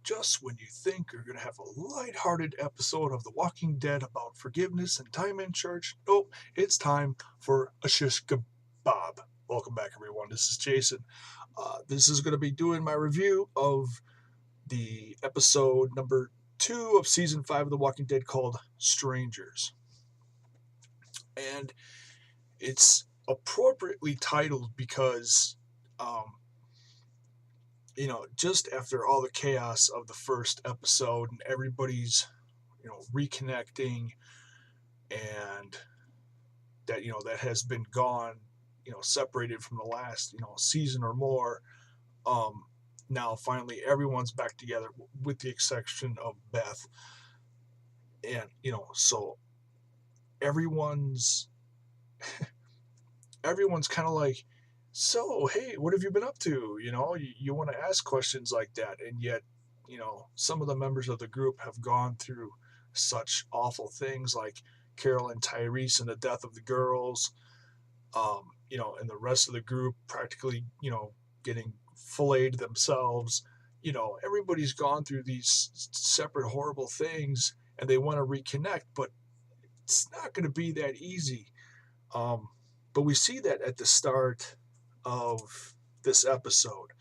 just when you think you're going to have a lighthearted episode of The Walking Dead about forgiveness and time in church, nope, it's time for a shish kebab. Welcome back, everyone. This is Jason. This is going to be doing my review of the episode number 2 of season 5 of The Walking Dead called Strangers. And it's appropriately titled because um, just after all the chaos of the first episode and everybody's, reconnecting, and that, that has been gone, separated from the last, season or more. Um, Now finally everyone's back together with the exception of Beth. And, so everyone's, everyone's kind of like, so, hey, what have you been up to? You want to ask questions like that. And yet, some of the members of the group have gone through such awful things like Carol and Tyrese and the death of the girls, and the rest of the group practically, getting filleted themselves. Everybody's gone through these separate horrible things and they want to reconnect, but it's not going to be that easy. Um, but we see that at the start of this episode,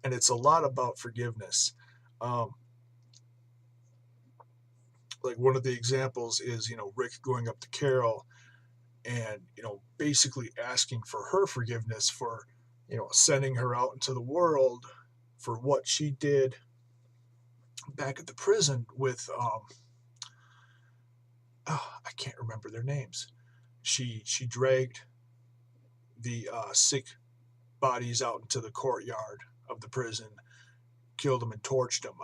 and it's a lot about forgiveness. Um, like one of the examples is, Rick going up to Carol and, basically asking for her forgiveness for, sending her out into the world for what she did back at the prison with, I can't remember their names. She dragged the sick bodies out into the courtyard of the prison, killed them and torched them.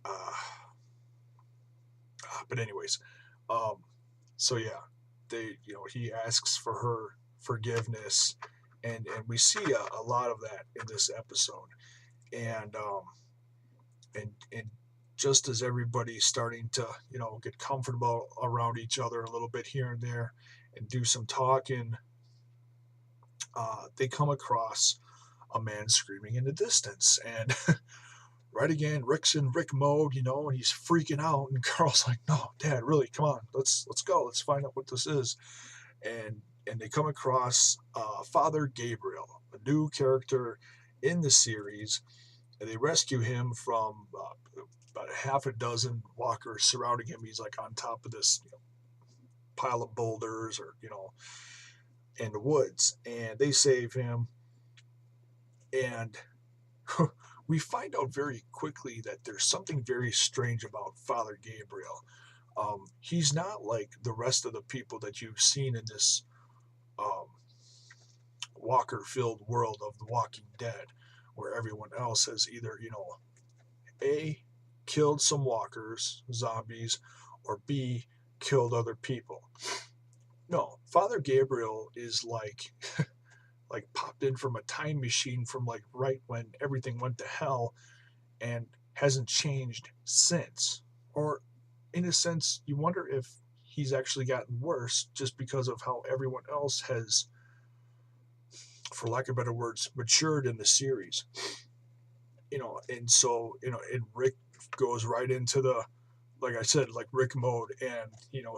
Uh, but anyways, um, so yeah, he asks for her forgiveness, and we see a lot of that in this episode, and just as everybody's starting to get comfortable around each other a little bit here and there, and do some talking, they come across a man screaming in the distance, and right again, Rick's in Rick mode, and he's freaking out. And Carl's like, "No, Dad, really, come on, let's go, let's find out what this is." And they come across Father Gabriel, a new character in the series, and they rescue him from about a half a dozen walkers surrounding him. He's like on top of this pile of boulders, or in the woods, and they save him. And we find out very quickly that there's something very strange about Father Gabriel. He's not like the rest of the people that you've seen in this um, walker filled world of The Walking Dead, where everyone else has either, A, killed some walkers, zombies, or B, killed other people. No, Father Gabriel is like popped in from a time machine from like right when everything went to hell, and hasn't changed since. Or in a sense, you wonder if he's actually gotten worse just because of how everyone else has, for lack of better words, matured in the series. And so, and Rick goes right into the, like I said, like Rick mode, and,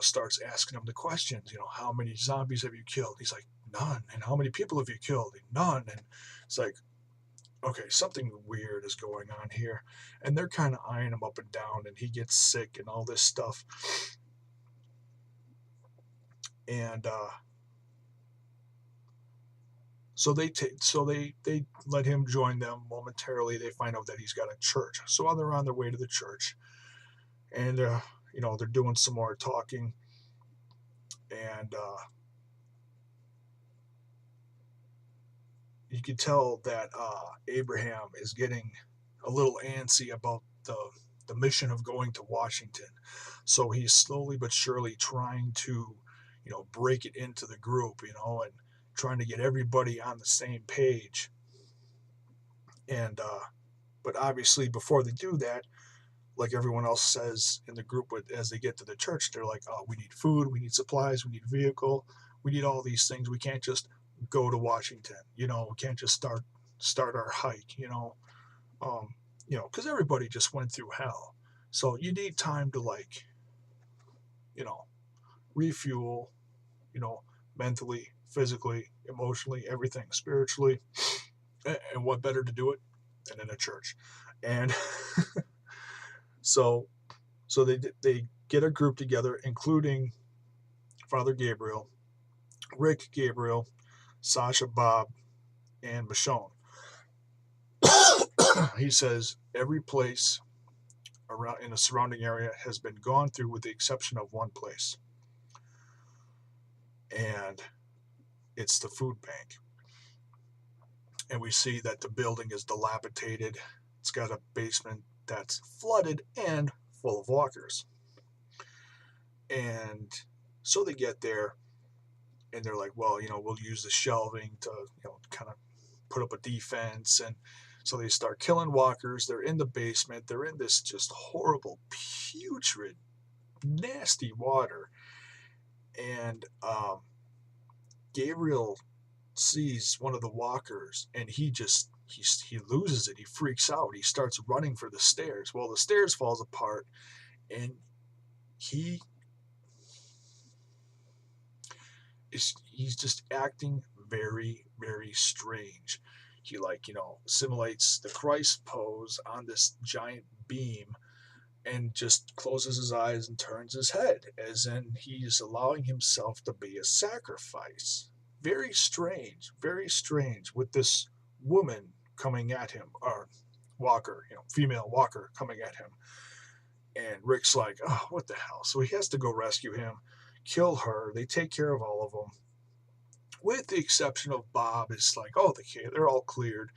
starts asking him the questions, how many zombies have you killed? He's like, none. And how many people have you killed? None. And it's like, okay, something weird is going on here. And they're kind of eyeing him up and down, and he gets sick and all this stuff. And so they let him join them momentarily. They find out that he's got a church. So while they're on their way to the church, and they're doing some more talking, and you can tell that Abraham is getting a little antsy about the mission of going to Washington. So he's slowly but surely trying to, break it into the group, and trying to get everybody on the same page. And but obviously, before they do that, like everyone else says in the group, as they get to the church, they're like, "Oh, we need food, we need supplies, we need a vehicle, we need all these things. We can't just go to Washington. We can't just start our hike. Um, because everybody just went through hell. So you need time to, like, you know, refuel, mentally, physically, emotionally, everything, spiritually. And what better to do it than in a church? And so so they get a group together, including Father Gabriel, Rick Gabriel, Sasha Bob, and Michonne. He says every place around in the surrounding area has been gone through with the exception of one place, and it's the food bank. And we see that the building is dilapidated. It's got a basement that's flooded and full of walkers. And so they get there and they're like, well, we'll use the shelving to, kind of put up a defense. And so they start killing walkers. They're in the basement. They're in this just horrible, putrid, nasty water. And Gabriel sees one of the walkers and he loses it. He freaks out. He starts running for the stairs. Well, the stairs falls apart and he's just acting very, very strange. He, like, simulates the Christ pose on this giant beam and just closes his eyes and turns his head, as in he's allowing himself to be a sacrifice. Very strange, with this woman coming at him, or walker, female walker coming at him. And Rick's like, oh, what the hell? So he has to go rescue him, kill her. They take care of all of them, with the exception of Bob. It's like, oh, they're all cleared.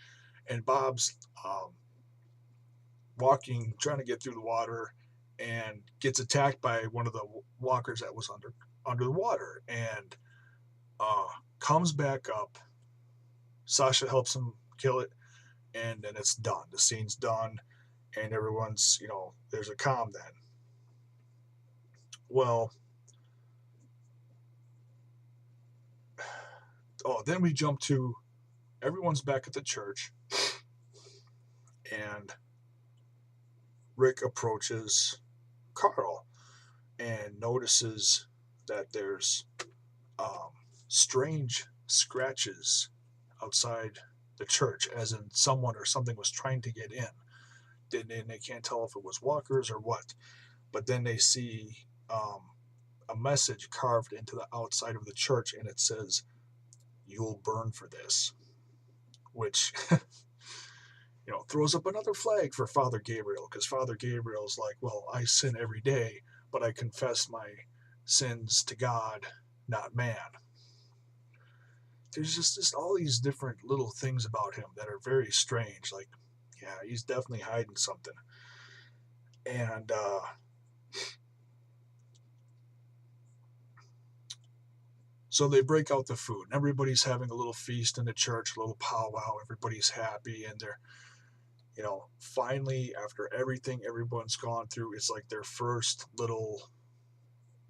And Bob's walking, trying to get through the water, and gets attacked by one of the walkers that was under the water, and comes back up. Sasha helps him kill it, and then it's done. The scene's done, and everyone's, there's a calm then. Well, then we jump to everyone's back at the church, and Rick approaches Carl and notices that there's strange scratches outside the church, as in someone or something was trying to get in. And they can't tell if it was walkers or what. But then they see a message carved into the outside of the church, and it says, "You'll burn for this," which throws up another flag for Father Gabriel, because Father Gabriel's like, well, I sin every day, but I confess my sins to God, not man. There's just all these different little things about him that are very strange. Like, yeah, he's definitely hiding something. And so they break out the food, and everybody's having a little feast in the church, a little powwow. Everybody's happy, and they're, finally, after everything everyone's gone through, it's like their first little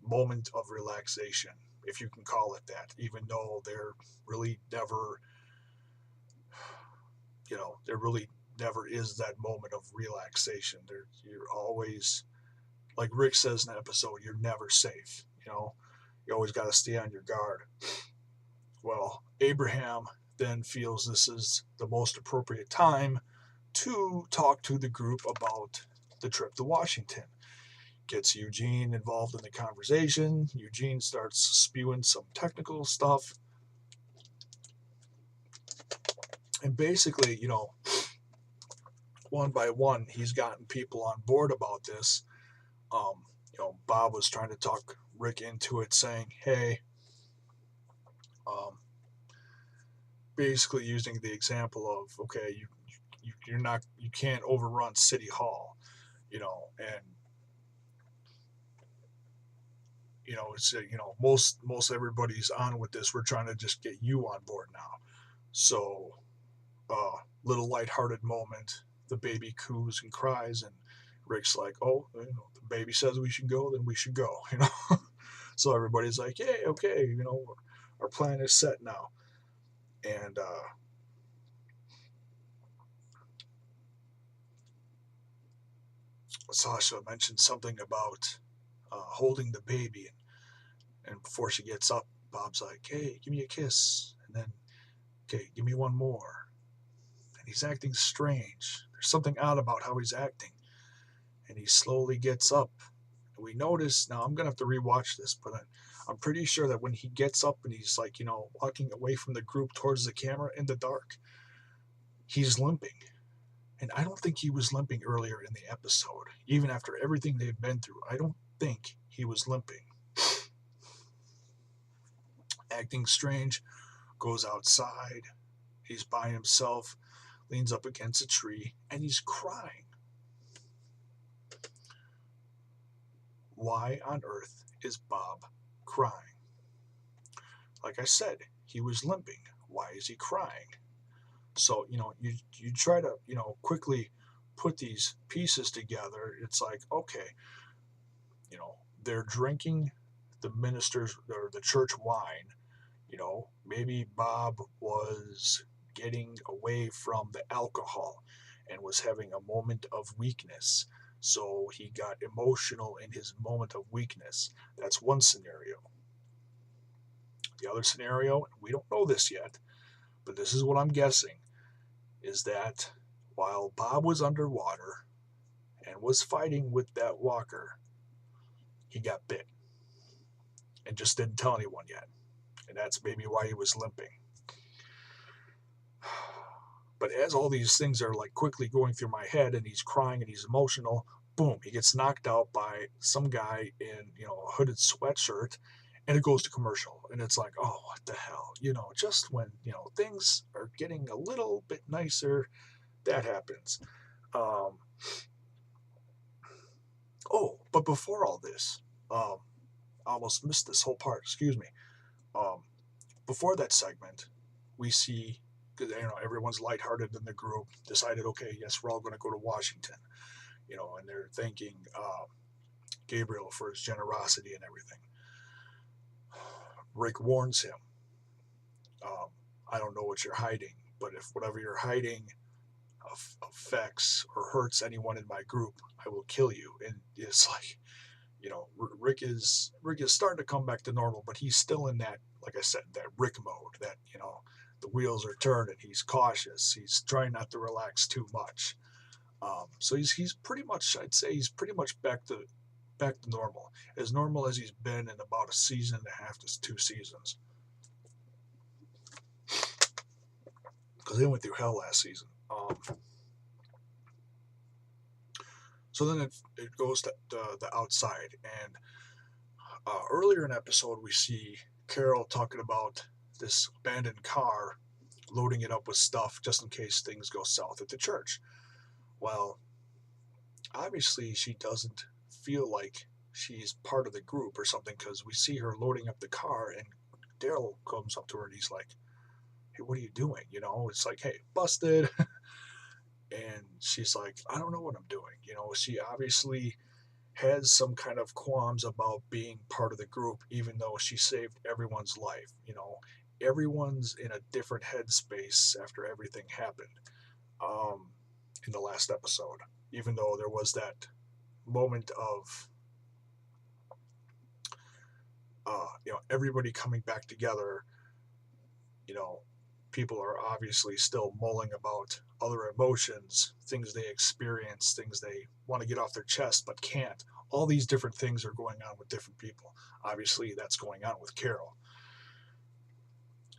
moment of relaxation, if you can call it that, even though they're really never, there really never is that moment of relaxation. You're always, like Rick says in the episode, you're never safe. You always got to stay on your guard. Well, Abraham then feels this is the most appropriate time to talk to the group about the trip to Washington. Gets Eugene involved in the conversation. Eugene starts spewing some technical stuff. And basically, one by one, he's gotten people on board about this. Bob was trying to talk Rick into it, saying, hey, basically using the example of, okay, you can't overrun City Hall, and it's most everybody's on with this. We're trying to just get you on board now. So little lighthearted moment, the baby coos and cries, and Rick's like, oh, the baby says we should go, then we should go. So everybody's like, yeah, okay, our plan is set now. And Sasha mentioned something about holding the baby, and before she gets up, Bob's like, "Hey, give me a kiss," and then, "Okay, give me one more." And he's acting strange. There's something odd about how he's acting, and he slowly gets up. And we notice now. I'm gonna have to rewatch this, but I'm pretty sure that when he gets up and he's like, walking away from the group towards the camera in the dark, he's limping. And I don't think he was limping earlier in the episode. Even after everything they've been through, I don't think he was limping. Acting strange, goes outside. He's by himself, leans up against a tree, and he's crying. Why on earth is Bob crying? Like I said, he was limping. Why is he crying? So, you try to, quickly put these pieces together. It's like, okay, they're drinking the ministers or the church wine. Maybe Bob was getting away from the alcohol and was having a moment of weakness. So he got emotional in his moment of weakness. That's one scenario. The other scenario, we don't know this yet, but this is what I'm guessing, is that while Bob was underwater and was fighting with that walker, he got bit and just didn't tell anyone yet. And that's maybe why he was limping. But as all these things are like quickly going through my head and he's crying and he's emotional, boom, he gets knocked out by some guy in, a hooded sweatshirt, and it goes to commercial. And it's like, oh, what the hell? Just when, things are getting a little bit nicer, that happens. But before all this, I almost missed this whole part, excuse me. Before that segment, we see, because everyone's lighthearted in the group, decided, okay, yes, we're all going to go to Washington, and they're thanking Gabriel for his generosity and everything. Rick warns him, I don't know what you're hiding, but if whatever you're hiding affects or hurts anyone in my group, I will kill you. And it's like, Rick is starting to come back to normal, but he's still in that, like I said, that Rick mode. That the wheels are turning. He's cautious. He's trying not to relax too much. So he's pretty much, I'd say, he's pretty much back to normal as he's been in about a season and a half to 2 seasons. Because they went through hell last season. So then it goes to the outside, and earlier in the episode we see Carol talking about this abandoned car, loading it up with stuff just in case things go south at the church. Well, obviously she doesn't feel like she's part of the group or something, because we see her loading up the car, and Daryl comes up to her and he's like, "Hey, what are you doing?" It's like, "Hey, busted." And she's like, "I don't know what I'm doing." She obviously has some kind of qualms about being part of the group, even though she saved everyone's life. Everyone's in a different headspace after everything happened in the last episode, even though there was that moment of everybody coming back together. People are obviously still mulling about other emotions, things they experience, things they want to get off their chest but can't. All these different things are going on with different people. Obviously, that's going on with Carol.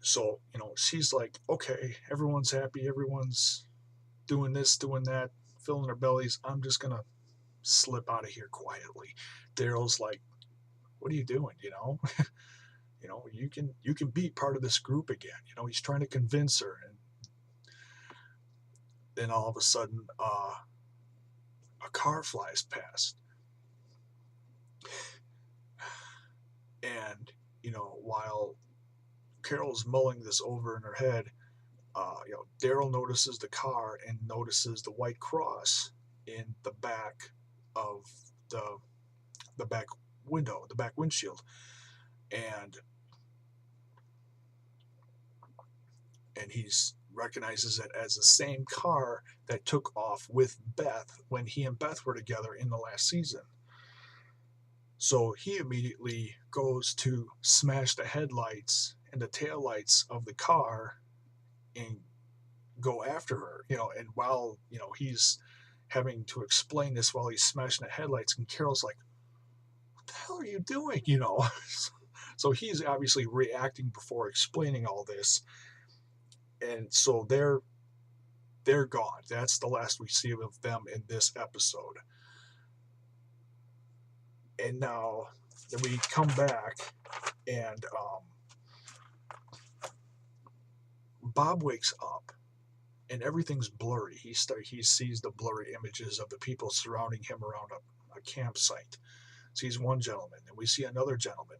So, she's like, okay, everyone's happy, everyone's doing this, doing that, filling their bellies. I'm just going to slip out of here quietly. Daryl's like, what are you doing? You can be part of this group again. He's trying to convince her. And then all of a sudden, a car flies past. And, while Carol's mulling this over in her head, Daryl notices the car and notices the white cross in the back of the back window, the back windshield. And he's recognizes it as the same car that took off with Beth when he and Beth were together in the last season. So he immediately goes to smash the headlights and the taillights of the car and go after her, and while, he's having to explain this while he's smashing the headlights, and Carol's like, what the hell are you doing, So he's obviously reacting before explaining all this, and so they're gone. That's the last we see of them in this episode. And now we come back, and Bob wakes up, and everything's blurry. He sees the blurry images of the people surrounding him around a campsite. Sees one gentleman, and we see another gentleman.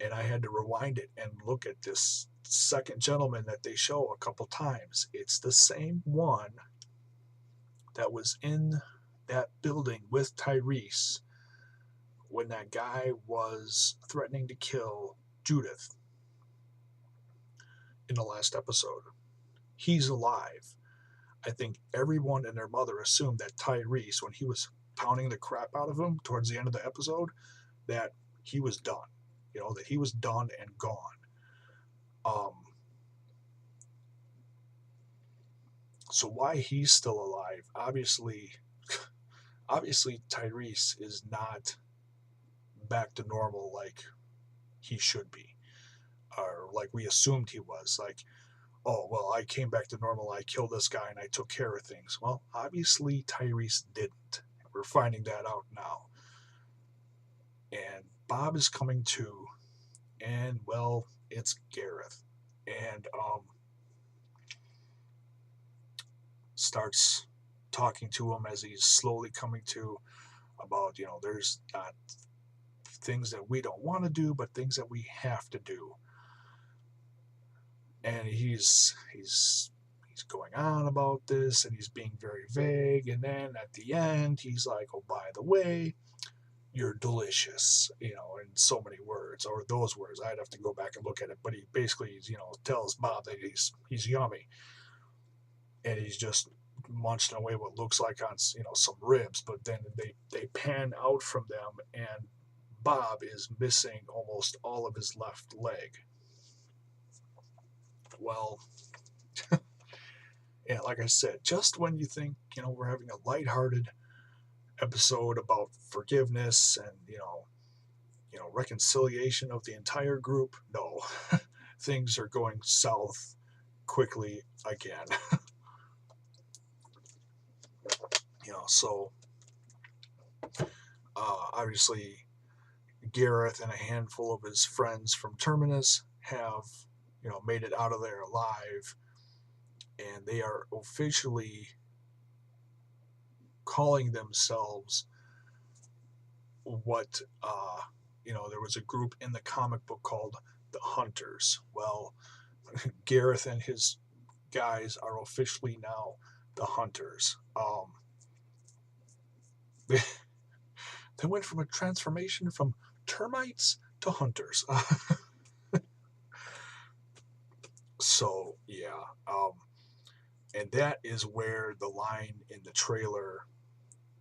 And I had to rewind it and look at this second gentleman that they show a couple times. It's the same one that was in that building with Tyrese when that guy was threatening to kill Judith in the last episode. He's alive. I think everyone and their mother assumed that Tyrese, when he was pounding the crap out of him towards the end of the episode, that he was done. That he was done and gone. So why he's still alive? Obviously Tyrese is not back to normal like he should be, or like we assumed he was. Like, oh, well, I came back to normal, I killed this guy, and I took care of things. Well, obviously Tyrese didn't. We're finding that out now. And Bob is coming to, and, well, it's Gareth. And starts talking to him as he's slowly coming to about, there's not things that we don't want to do, but things that we have to do. And he's going on about this, and he's being very vague, and then at the end he's like, oh, by the way, you're delicious, in so many words, or those words. I'd have to go back and look at it, but he basically, tells Bob that he's yummy, and he's just munching away what looks like on, some ribs, but then they pan out from them, and Bob is missing almost all of his left leg. Well, yeah, like I said, just when you think, we're having a lighthearted episode about forgiveness and, reconciliation of the entire group, no, things are going south quickly again. So obviously Gareth and a handful of his friends from Terminus have, made it out of there alive, and they are officially calling themselves what, there was a group in the comic book called the Hunters. Well, Gareth and his guys are officially now the Hunters. They went from a transformation from termites to hunters. So, yeah. And that is where the line in the trailer,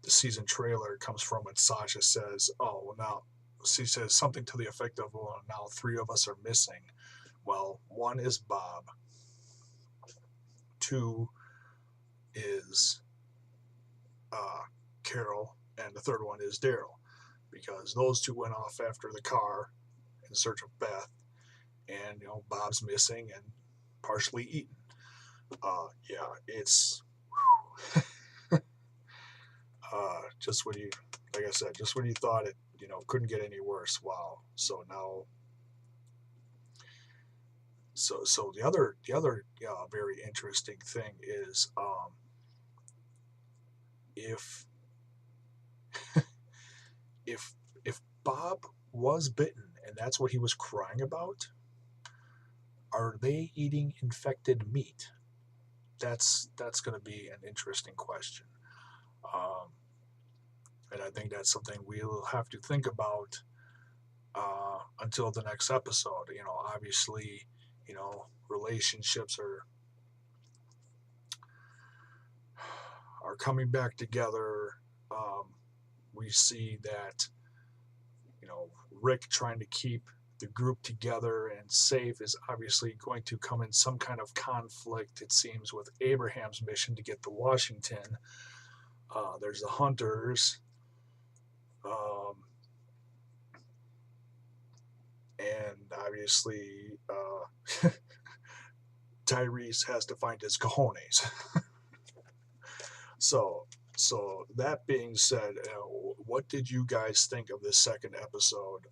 the season trailer, comes from when Sasha says, oh, well, now, she says something to the effect of, well, now 3 of us are missing. Well, 1 is Bob. 2 is Carol. And the 3rd one is Daryl. Because those 2 went off after the car in search of Beth. And, Bob's missing and partially eaten. Yeah, it's just when you, like I said, just when you thought it, couldn't get any worse. Wow. So now, so the other very interesting thing is, if Bob was bitten and that's what he was crying about, are they eating infected meat? That's going to be an interesting question. And I think that's something we'll have to think about until the next episode. Obviously, relationships are coming back together. We see that, Rick trying to keep the group together and safe is obviously going to come in some kind of conflict, it seems, with Abraham's mission to get to Washington. There's the hunters. And obviously, Tyrese has to find his cojones. So that being said, what did you guys think of this second episode?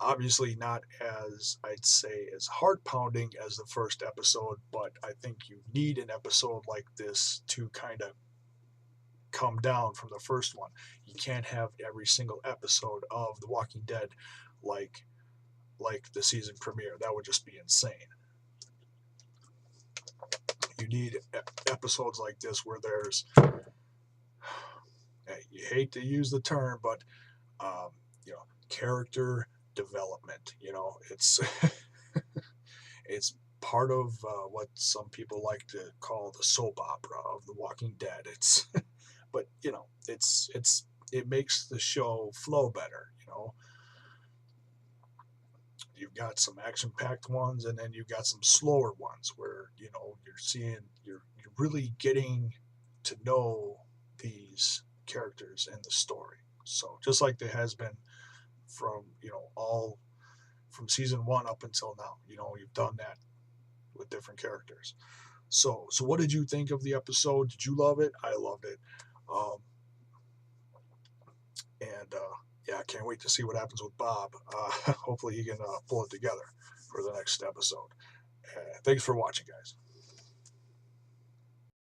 Obviously not as, I'd say, as heart pounding as the first episode, but I think you need an episode like this to kind of come down from the first one. You can't have every single episode of The Walking Dead like the season premiere. That would just be insane. You need episodes like this where there's, you hate to use the term, but character development. It's it's part of what some people like to call the soap opera of The Walking Dead. But it makes the show flow better. You've got some action-packed ones, and then you've got some slower ones where you're really getting to know these characters in the story. So just like there has been from all from season 1 up until now, you've done that with different characters. So what did you think of the episode? Did you love it? I loved it. I can't wait to see what happens with Bob. Hopefully he can pull it together for the next episode. Thanks for watching, guys.